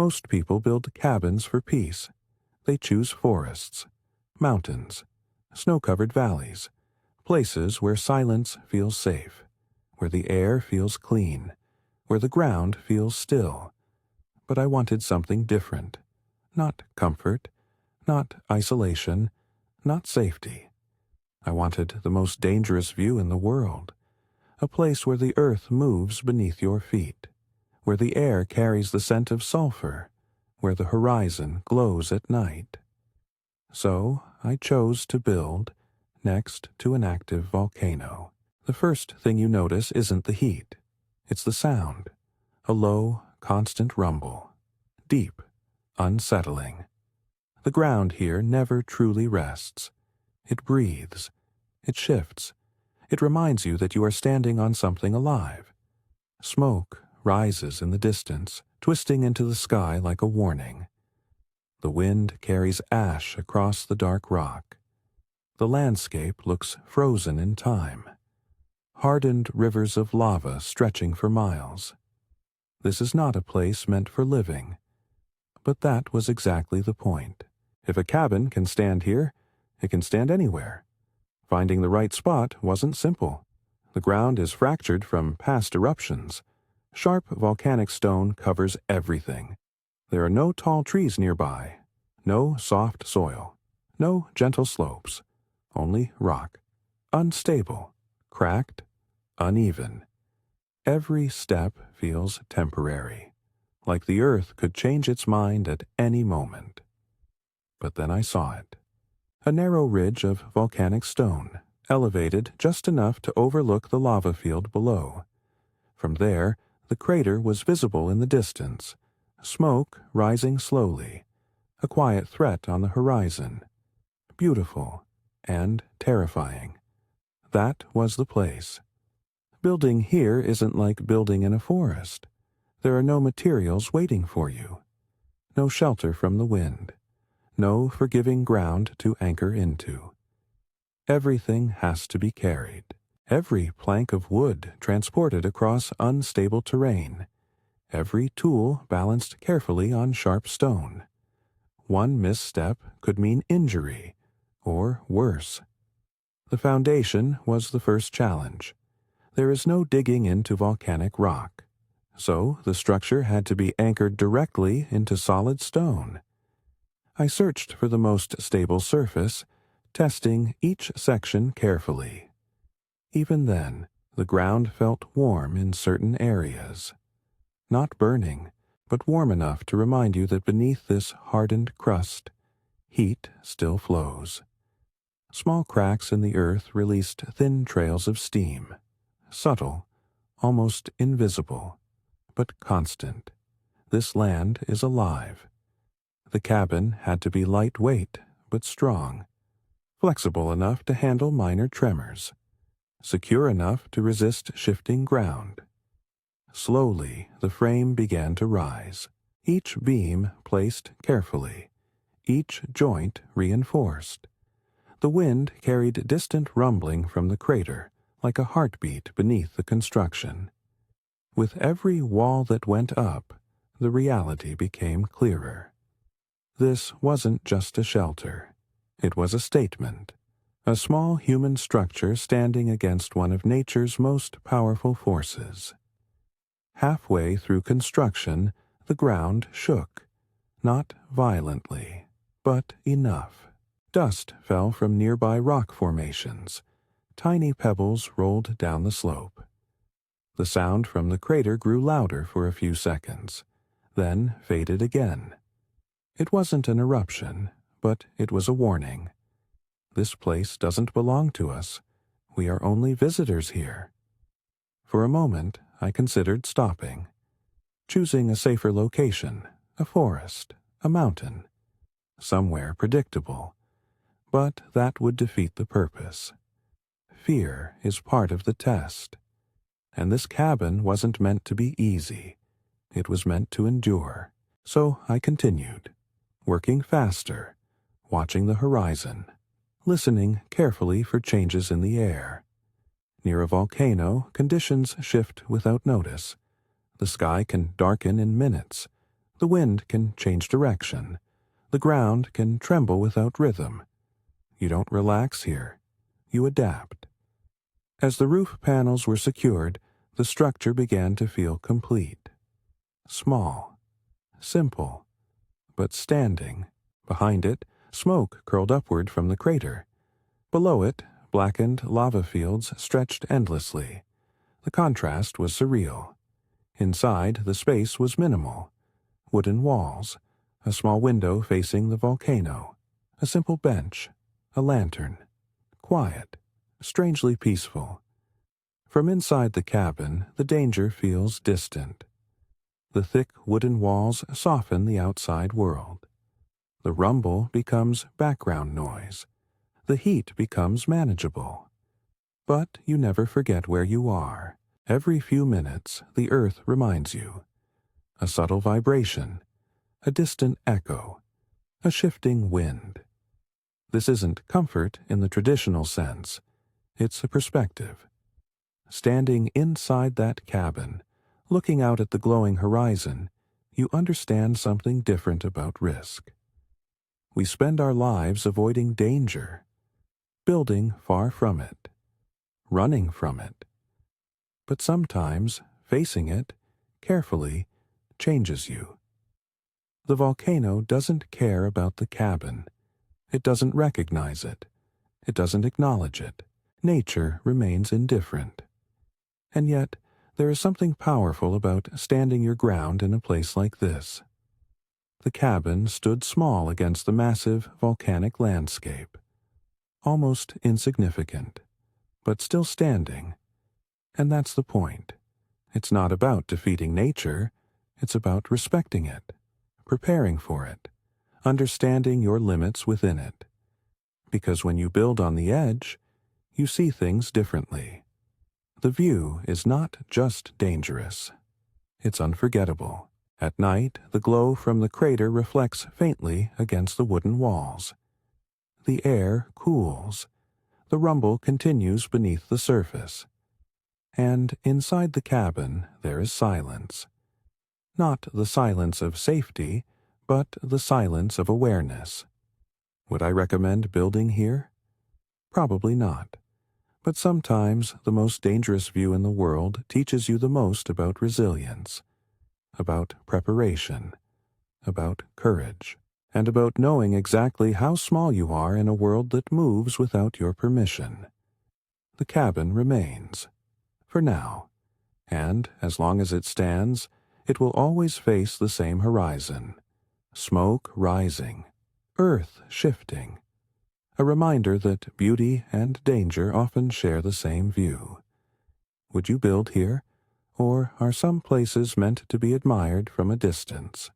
Most people build cabins for peace. They choose forests, mountains, snow-covered valleys, places where silence feels safe, where the air feels clean, where the ground feels still. But I wanted something different. Not comfort, not isolation, not safety. I wanted the most dangerous view in the world, a place where the earth moves beneath your feet, where the air carries the scent of sulfur, where the horizon glows at night. So I chose to build next to an active volcano. The first thing you notice isn't the heat. It's the sound, a low, constant rumble, deep, unsettling. The ground here never truly rests. It breathes. It shifts. It reminds you that you are standing on something alive. Smoke rises in the distance, twisting into the sky like a warning. The wind carries ash across the dark rock. The landscape looks frozen in time. Hardened rivers of lava stretching for miles. This is not a place meant for living. But that was exactly the point. If a cabin can stand here, it can stand anywhere. Finding the right spot wasn't simple. The ground is fractured from past eruptions. Sharp volcanic stone covers everything. There are no tall trees nearby, no soft soil, no gentle slopes, only rock, unstable, cracked, uneven. Every step feels temporary, like the earth could change its mind at any moment. But then I saw it. A narrow ridge of volcanic stone, elevated just enough to overlook the lava field below. From there, the crater was visible in the distance, smoke rising slowly, a quiet threat on the horizon. Beautiful and terrifying. That was the place. Building here isn't like building in a forest. There are no materials waiting for you. No shelter from the wind. No forgiving ground to anchor into. Everything has to be carried. Every plank of wood transported across unstable terrain. Every tool balanced carefully on sharp stone. One misstep could mean injury, or worse. The foundation was the first challenge. There is no digging into volcanic rock, so the structure had to be anchored directly into solid stone. I searched for the most stable surface, testing each section carefully. Even then, the ground felt warm in certain areas. Not burning, but warm enough to remind you that beneath this hardened crust, heat still flows. Small cracks in the earth released thin trails of steam, subtle, almost invisible, but constant. This land is alive. The cabin had to be lightweight but strong, flexible enough to handle minor tremors, secure enough to resist shifting ground. Slowly, the frame began to rise, each beam placed carefully, each joint reinforced. The wind carried distant rumbling from the crater, like a heartbeat beneath the construction. With every wall that went up, the reality became clearer. This wasn't just a shelter. It was a statement. A small human structure standing against one of nature's most powerful forces. Halfway through construction, the ground shook. Not violently, but enough. Dust fell from nearby rock formations. Tiny pebbles rolled down the slope. The sound from the crater grew louder for a few seconds, then faded again. It wasn't an eruption, but it was a warning. This place doesn't belong to us. We are only visitors here. For a moment, I considered stopping, choosing a safer location, a forest, a mountain, somewhere predictable. But that would defeat the purpose. Fear is part of the test. And this cabin wasn't meant to be easy. It was meant to endure. So I continued, working faster, watching the horizon, listening carefully for changes in the air. Near a volcano, conditions shift without notice. The sky can darken in minutes. The wind can change direction. The ground can tremble without rhythm. You don't relax here. You adapt. As the roof panels were secured, the structure began to feel complete. Small. Simple. But standing. Behind it, smoke curled upward from the crater. Below it, blackened lava fields stretched endlessly. The contrast was surreal. Inside, the space was minimal. Wooden walls, a small window facing the volcano, a simple bench, a lantern. Quiet, strangely peaceful. From inside the cabin, the danger feels distant. The thick wooden walls soften the outside world. The rumble becomes background noise. The heat becomes manageable. But you never forget where you are. Every few minutes, the earth reminds you. A subtle vibration, a distant echo, a shifting wind. This isn't comfort in the traditional sense. It's a perspective. Standing inside that cabin, looking out at the glowing horizon, you understand something different about risk. We spend our lives avoiding danger, building far from it, running from it. But sometimes facing it, carefully, changes you. The volcano doesn't care about the cabin. It doesn't recognize it. It doesn't acknowledge it. Nature remains indifferent. And yet, there is something powerful about standing your ground in a place like this. The cabin stood small against the massive volcanic landscape, almost insignificant, but still standing. And that's the point. It's not about defeating nature, it's about respecting it, preparing for it, understanding your limits within it. Because when you build on the edge, you see things differently. The view is not just dangerous, it's unforgettable. At night, the glow from the crater reflects faintly against the wooden walls. The air cools. The rumble continues beneath the surface. And inside the cabin, there is silence. Not the silence of safety, but the silence of awareness. Would I recommend building here? Probably not. But sometimes the most dangerous view in the world teaches you the most about resilience, about preparation, about courage, and about knowing exactly how small you are in a world that moves without your permission. The cabin remains, for now, and as long as it stands, it will always face the same horizon, smoke rising, earth shifting, a reminder that beauty and danger often share the same view. Would you build here, or are some places meant to be admired from a distance?